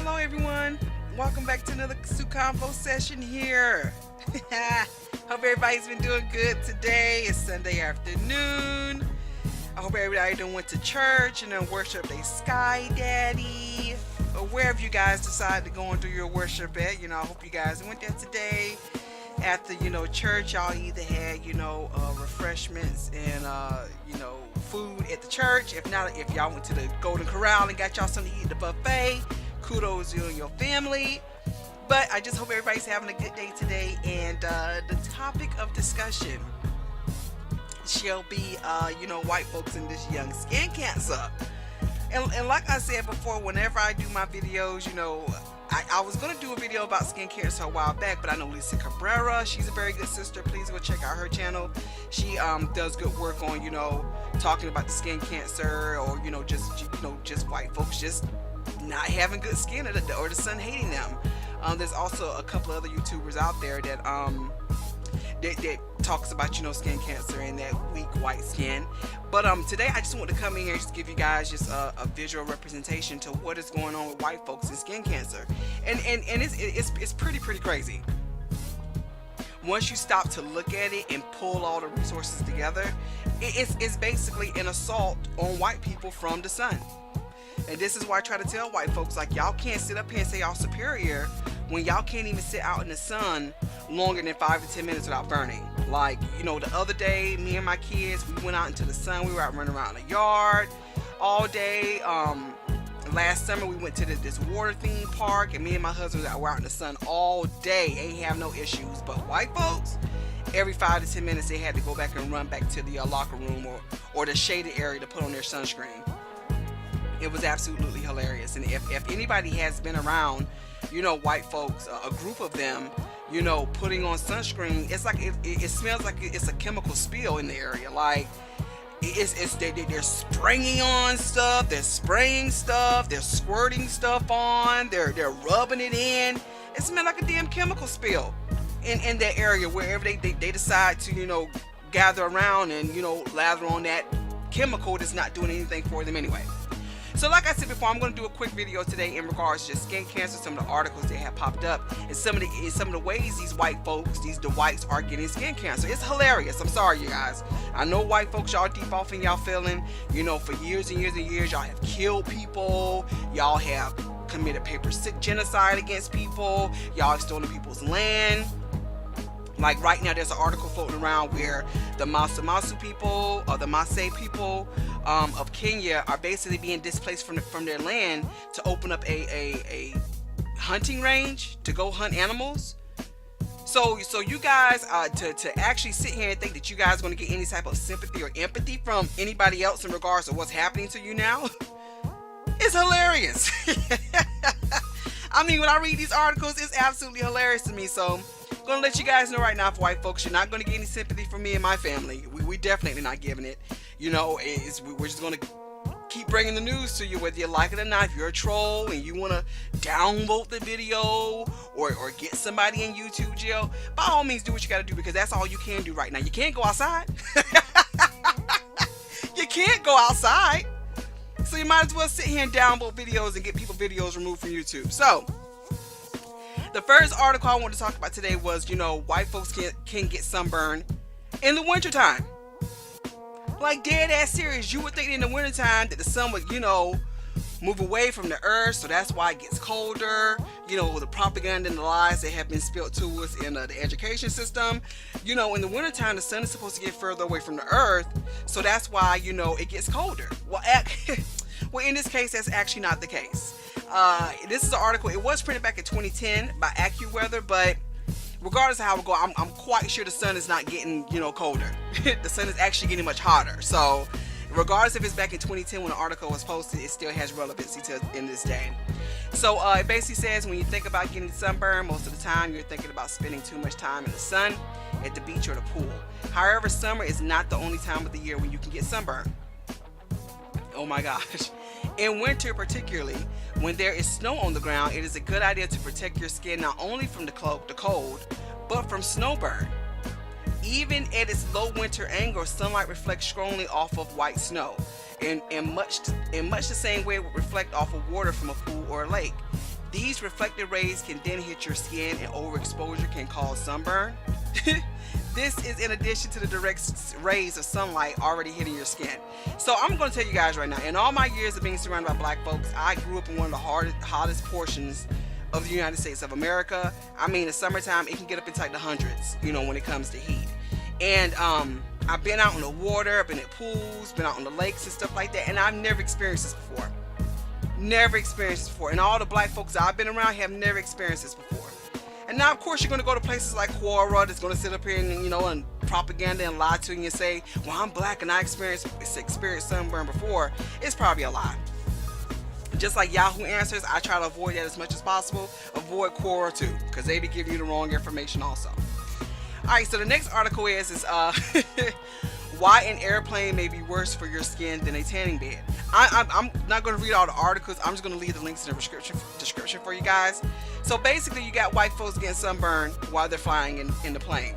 Hello everyone, welcome back to another Sue Convo session here. Hope everybody's been doing good today. It's Sunday afternoon. I hope everybody done went to church and then worship their Sky Daddy, or wherever you guys decide to go and do your worship at. I hope you guys went there today. After church, y'all either had refreshments and food at the church. If not, if y'all went to the Golden Corral and got y'all something to eat at the buffet, kudos to you and your family. But I just hope everybody's having a good day today. And the topic of discussion shall be white folks and this young skin cancer. And like I said before, whenever I do my videos, I was going to do a video about skin cancer a while back, but I know Lisa Cabrera, she's a very good sister. Please go check out her channel. She does good work on, talking about the skin cancer, or, just white folks just not having good skin, or the sun hating them. There's also a couple other YouTubers out there that that talks about skin cancer and that weak white skin. But today I just want to come in here and just give you guys just a visual representation to what is going on with white folks and skin cancer, and it's pretty crazy. Once you stop to look at it and pull all the resources together, it's basically an assault on white people from the sun. And this is why I try to tell white folks, like, y'all can't sit up here and say y'all superior when y'all can't even sit out in the sun longer than 5 to 10 minutes without burning. Like, the other day, me and my kids, we went out into the sun. We were out running around the yard all day. Last summer, we went to this water theme park, and me and my husband were out in the sun all day. Ain't have no issues. But white folks, every 5 to 10 minutes, they had to go back and run back to the locker room or the shaded area to put on their sunscreen. It was absolutely hilarious. And if anybody has been around, white folks, a group of them, putting on sunscreen, it's like it smells like it's a chemical spill in the area. Like they're spraying on stuff, they're spraying stuff, they're squirting stuff on, they're rubbing it in. It smells like a damn chemical spill in that area wherever they decide to gather around and lather on that chemical that's not doing anything for them anyway. So like I said before, I'm going to do a quick video today in regards to skin cancer, some of the articles that have popped up, and some of the ways these white folks, these dwights, are getting skin cancer. It's hilarious. I'm sorry, you guys. I know white folks, y'all deep off in y'all feeling, for years and years and years, y'all have killed people, y'all have committed paper-sick genocide against people, y'all have stolen people's land. Like right now, there's an article floating around where the Maasai people, or the Maasai people of Kenya, are basically being displaced from their land to open up a hunting range to go hunt animals. So you guys, to actually sit here and think that you guys are going to get any type of sympathy or empathy from anybody else in regards to what's happening to you now, it's hilarious. I mean, when I read these articles, it's absolutely hilarious to me. So I'm gonna let you guys know right now, for white folks, you're not gonna get any sympathy from me and my family. We definitely not giving it. We're just gonna keep bringing the news to you, whether you like it or not. If you're a troll and you wanna downvote the video or get somebody in YouTube jail, by all means do what you gotta do, because that's all you can do right now. You can't go outside. You can't go outside. So you might as well sit here and downvote videos and get people videos removed from YouTube. So the first article I want to talk about today was, white folks can get sunburn in the wintertime. Like, dead ass serious. You would think in the wintertime that the sun would, move away from the earth, so that's why it gets colder. The propaganda and the lies that have been spilled to us in the education system. In the wintertime, the sun is supposed to get further away from the earth, so that's why, it gets colder. Well, well, in this case, that's actually not the case. This is an article, it was printed back in 2010 by AccuWeather, but regardless of how it goes, I'm quite sure the sun is not getting, colder. The sun is actually getting much hotter. So regardless if it's back in 2010 when the article was posted, it still has relevancy in this day. So it basically says, when you think about getting sunburn, most of the time you're thinking about spending too much time in the sun, at the beach or the pool. However, summer is not the only time of the year when you can get sunburn. Oh my gosh. In winter particularly, when there is snow on the ground, it is a good idea to protect your skin not only from the cold, but from snowburn. Even at its low winter angle, sunlight reflects strongly off of white snow, in much the same way it would reflect off of water from a pool or a lake. These reflected rays can then hit your skin, and overexposure can cause sunburn. This is in addition to the direct rays of sunlight already hitting your skin. So I'm going to tell you guys right now, in all my years of being surrounded by black folks, I grew up in one of the hottest portions of the United States of America. I mean, in summertime, it can get up into like the hundreds, you know, when it comes to heat. And I've been out in the water, I've been at pools, been out on the lakes and stuff like that, and I've never experienced this before. Never experienced this before. And all the black folks I've been around have never experienced this before. And now, of course, you're going to go to places like Quora that's going to sit up here and, you know, and propaganda and lie to you and say, well, I'm black and I experienced sunburn before. It's probably a lie. Just like Yahoo Answers, I try to avoid that as much as possible. Avoid Quora too, because they be giving you the wrong information also. Alright, so the next article is why an airplane may be worse for your skin than a tanning bed. I'm not going to read all the articles. I'm just going to leave the links in the description for you guys. So basically, you got white folks getting sunburned while they're flying in the plane.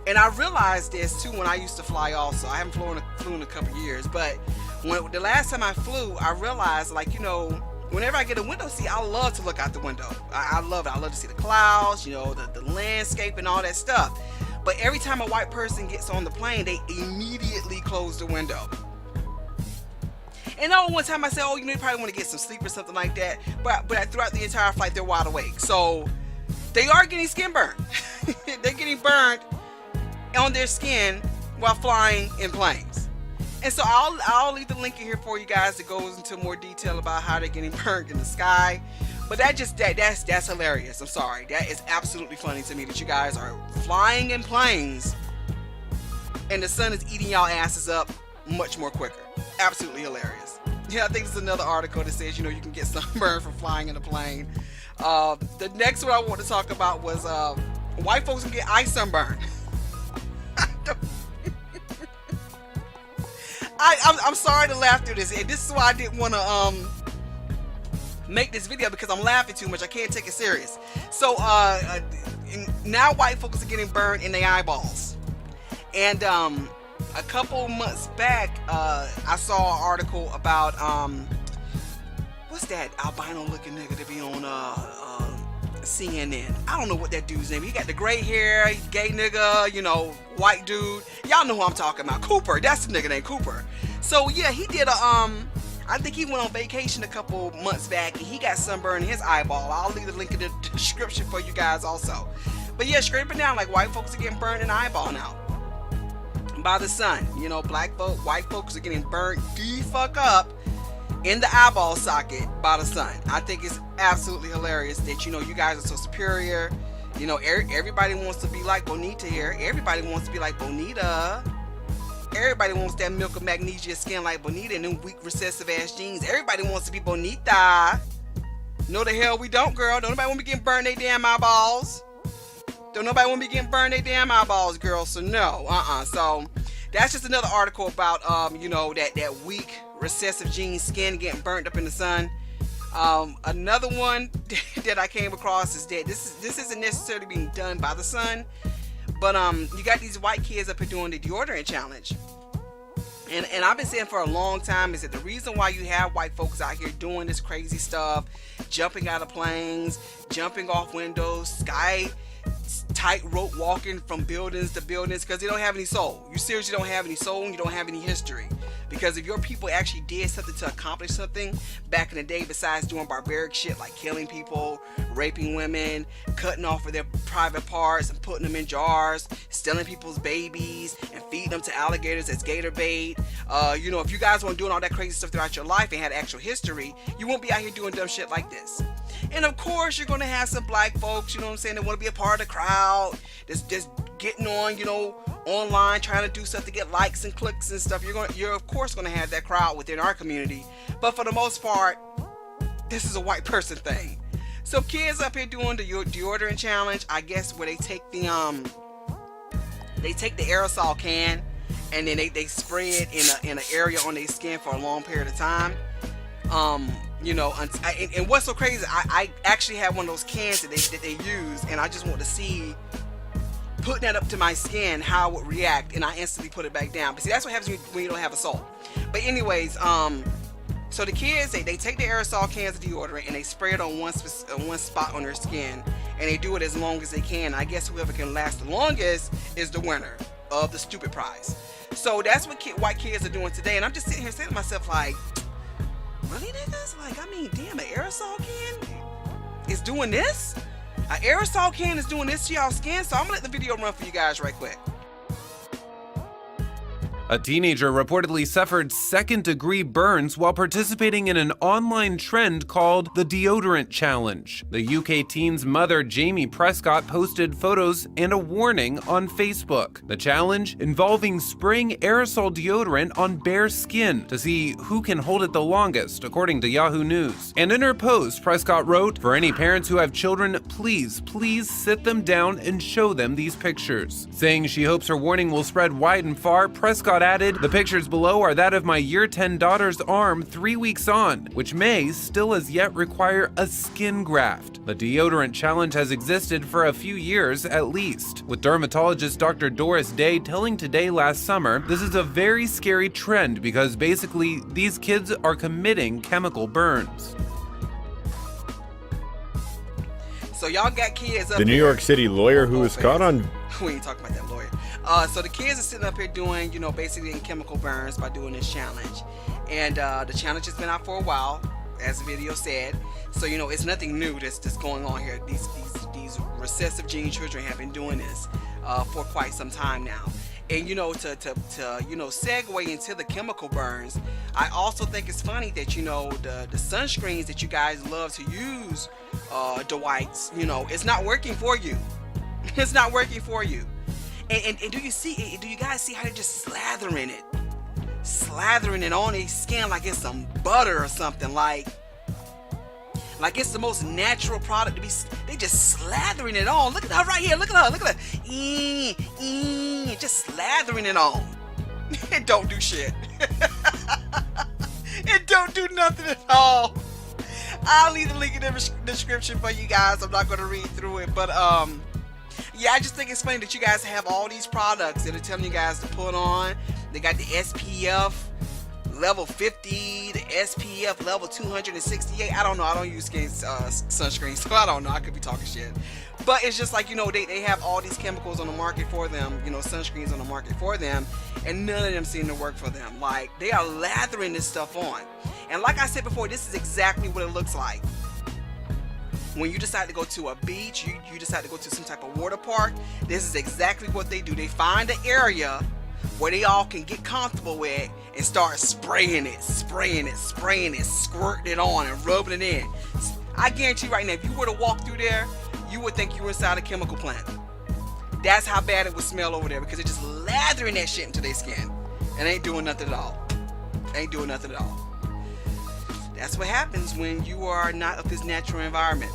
And I realized this too when I used to fly also. I haven't flew in a couple years, but the last time I flew, I realized, like, you know, whenever I get a window seat, I love to look out the window. I love it. I love to see the clouds, you know, the landscape and all that stuff. But every time a white person gets on the plane, they immediately close the window. And all one time I said, oh, you know, you probably want to get some sleep or something like that. But throughout the entire flight, they're wide awake. So they are getting skin burned. They're getting burned on their skin while flying in planes. And so I'll leave the link in here for you guys that goes into more detail about how they're getting burned in the sky. But that's hilarious. I'm sorry. That is absolutely funny to me that you guys are flying in planes and the sun is eating y'all asses up much more quicker. Absolutely hilarious. Yeah, I think there's another article that says, you know, you can get sunburned from flying in a plane. The next one I want to talk about was white folks can get eye sunburn. I'm sorry to laugh through this. And this is why I didn't want to make this video, because I'm laughing too much. I can't take it serious. So now white folks are getting burned in their eyeballs. And a couple months back, I saw an article about what's that albino looking nigga to be on CNN. I don't know what that dude's name. He got the gray hair, gay nigga, you know, white dude. Y'all know who I'm talking about. Cooper. That's the nigga named Cooper. So yeah, he did a I think he went on vacation a couple months back and he got sunburned in his eyeball. I'll leave the link in the description for you guys also. But yeah, straight up and down, like, white folks are getting burned in the eyeball now by the sun. You know, white folks are getting burned the fuck up in the eyeball socket by the sun. I think it's absolutely hilarious that, you know, you guys are so superior. You know, everybody wants to be like Bonita here. Everybody wants to be like Bonita. Everybody wants that milk of magnesia skin like Bonita and them weak recessive ass jeans. Everybody wants to be Bonita. No, the hell we don't, girl. Don't nobody want to be getting burned they damn eyeballs. Don't nobody want to be getting burned they damn eyeballs, girl. So no, So that's just another article about you know, that weak recessive gene skin getting burnt up in the sun. Another one that I came across is that this isn't necessarily being done by the sun, but you got these white kids up here doing the deodorant challenge. And I've been saying for a long time is that the reason why you have white folks out here doing this crazy stuff, jumping out of planes, jumping off windows, sky tightrope walking from buildings to buildings, because they don't have any soul. You seriously don't have any soul and you don't have any history. Because if your people actually did something to accomplish something back in the day besides doing barbaric shit like killing people, raping women, cutting off of their private parts and putting them in jars, stealing people's babies and feeding them to alligators as gator bait, you know, if you guys weren't doing all that crazy stuff throughout your life and had actual history, you won't be out here doing dumb shit like this. And of course, you're going to have some black folks, you know what I'm saying, that want to be a part of the crowd, just getting on, you know, online, trying to do stuff to get likes and clicks and stuff. You're of course going to have that crowd within our community. But for the most part, this is a white person thing. So kids up here doing the deodorant challenge, I guess, where they take the aerosol can and then they spray it in an area on their skin for a long period of time. You know, and what's so crazy, I actually have one of those cans that they use, and I just want to see putting that up to my skin how it would react, and I instantly put it back down. But see, that's what happens when you don't have a soul. But anyways, So the kids, they take the aerosol cans of deodorant and they spray it on one spot on their skin, and they do it as long as they can. I guess whoever can last the longest is the winner of the stupid prize. So that's what white kids are doing today. And I'm just sitting here saying to myself, like, really, niggas? Like, I mean, damn, an aerosol can is doing this? An aerosol can is doing this to y'all skin? So I'm gonna let the video run for you guys right quick. A teenager reportedly suffered second-degree burns while participating in an online trend called the Deodorant Challenge. The UK teen's mother, Jamie Prescott, posted photos and a warning on Facebook. The challenge involving spraying aerosol deodorant on bare skin to see who can hold it the longest, according to Yahoo News. And in her post, Prescott wrote, "For any parents who have children, please sit them down and show them these pictures." Saying she hopes her warning will spread wide and far, Prescott added, "The pictures below are that of my year 10 daughter's arm 3 weeks on, which may still as yet require a skin graft." The deodorant challenge has existed for a few years at least, with dermatologist Dr. Doris Day telling Today last summer, "This is a very scary trend because basically these kids are committing chemical burns." So y'all got kids up The New here. York City lawyer who was caught on... We ain't talking about that lawyer. So the kids are sitting up here doing, basically getting chemical burns by doing this challenge. And the challenge has been out for a while, as the video said. So, it's nothing new that's going on here. These recessive gene children have been doing this for quite some time now. And, to segue into the chemical burns, I also think it's funny that, the sunscreens that you guys love to use, Dwights, it's not working for you. It's not working for you. And do you guys see how they're just slathering it on their skin like it's some butter or something, like it's the most natural product to be. They just slathering it on. Look at her right here. Look at her. Just slathering it on. It don't do shit. It don't do nothing at all. I'll leave the link in the description for you guys. I'm not going to read through it, but yeah, I just think it's funny that you guys have all these products that are telling you guys to put on. They got the SPF level 50, the SPF level 268. I don't know. I don't use sunscreen, so I don't know. I could be talking shit. But it's just like, they have all these chemicals on the market for them, sunscreens on the market for them, and none of them seem to work for them. Like, they are lathering this stuff on. And like I said before, this is exactly what it looks like. When you decide to go to a beach, you decide to go to some type of water park, this is exactly what they do. They find an area where they all can get comfortable with and start spraying it, squirting it on and rubbing it in. I guarantee you right now, if you were to walk through there, you would think you were inside a chemical plant. That's how bad it would smell over there, because they're just lathering that shit into their skin and ain't doing nothing at all. That's what happens when you are not of this natural environment.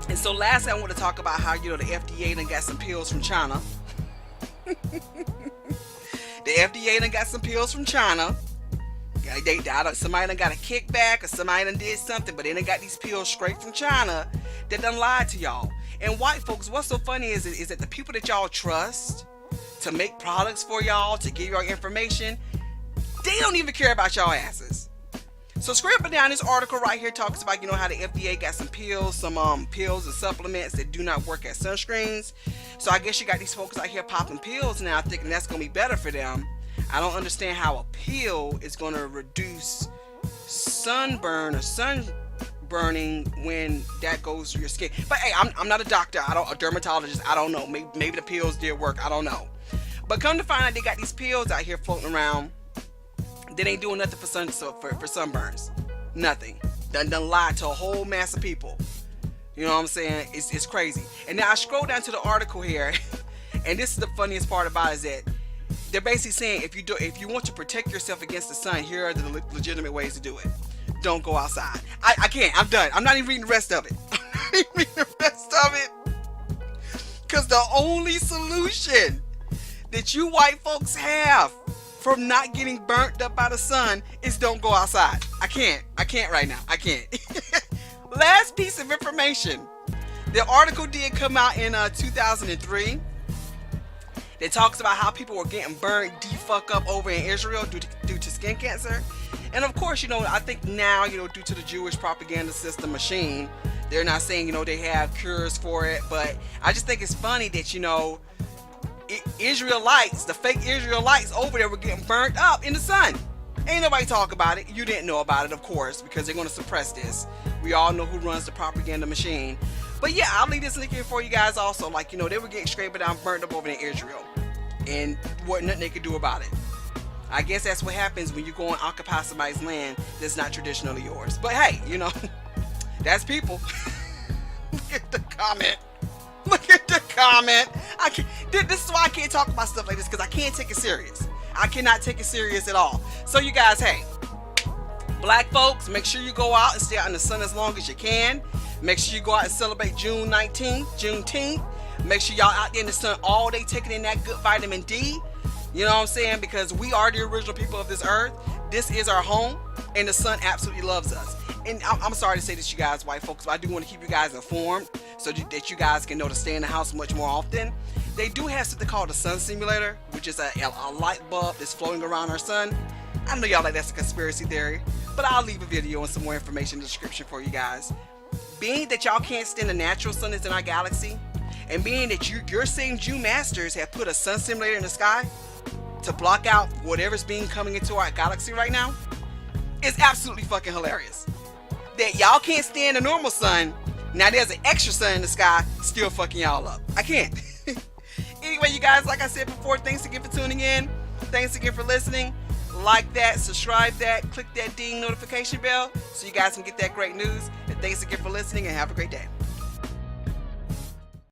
And so lastly, I want to talk about how, the FDA done got some pills from China. The FDA done got some pills from China. Somebody done got a kickback, or somebody done did something, but they done got these pills straight from China that done lied to y'all. And white folks, what's so funny is that the people that y'all trust to make products for y'all, to give y'all information, they don't even care about y'all asses. So scraping down this article right here talks about, how the FDA got some pills and supplements that do not work as sunscreens. So I guess you got these folks out here popping pills now, thinking that's going to be better for them. I don't understand how a pill is going to reduce sunburn or sunburning when that goes through your skin. But hey, I'm not a doctor, a dermatologist, I don't know. Maybe the pills did work, I don't know. But come to find out, they got these pills out here floating around. They ain't doing nothing for sunburns. Nothing. Done lied to a whole mass of people. You know what I'm saying? It's crazy. And now I scroll down to the article here, and this is the funniest part about it, is that they're basically saying if you want to protect yourself against the sun, here are the legitimate ways to do it. Don't go outside. I can't. I'm done. I'm not even reading the rest of it. Because the only solution that you white folks have from not getting burnt up by the sun is don't go outside. I can't right now. I can't. Last piece of information. The article did come out in 2003. That talks about how people were getting burned fuck up over in Israel due to skin cancer. And of course, I think now, due to the Jewish propaganda system machine, they're not saying, they have cures for it. But I just think it's funny that, Israelites, the fake Israelites over there were getting burnt up in the sun. Ain't nobody talk about it. You didn't know about it, of course, because they're going to suppress this. We all know who runs the propaganda machine. But yeah, I'll leave this link here for you guys also. Like, they were getting scraped down, burnt up over in Israel. And nothing they could do about it. I guess that's what happens when you go on occupy somebody's land that's not traditionally yours. But hey, that's people. Look at the comment. Look at the comment. This is why I can't talk about stuff like this, because I can't take it serious. I cannot take it serious at all. So you guys, hey, black folks, make sure you go out and stay out in the sun as long as you can. Make sure you go out and celebrate June 19th, Juneteenth. Make sure y'all out there in the sun all day taking in that good vitamin D. You know what I'm saying? Because we are the original people of this earth. This is our home, and the sun absolutely loves us. And I'm sorry to say this, you guys, white folks, but I do want to keep you guys informed so that you guys can know to stay in the house much more often. They do have something called a sun simulator, which is a light bulb that's floating around our sun. I know y'all like that's a conspiracy theory, but I'll leave a video and some more information in the description for you guys. Being that y'all can't stand the natural sun that's in our galaxy, and being that your same Jew masters have put a sun simulator in the sky to block out whatever's being coming into our galaxy right now, it's absolutely fucking hilarious. That y'all can't stand the normal sun, now there's an extra sun in the sky still fucking y'all up. I can't. Anyway, you guys, like I said before, thanks again for tuning in. Thanks again for listening. Like that, subscribe that, click that ding notification bell so you guys can get that great news. And thanks again for listening, and have a great day.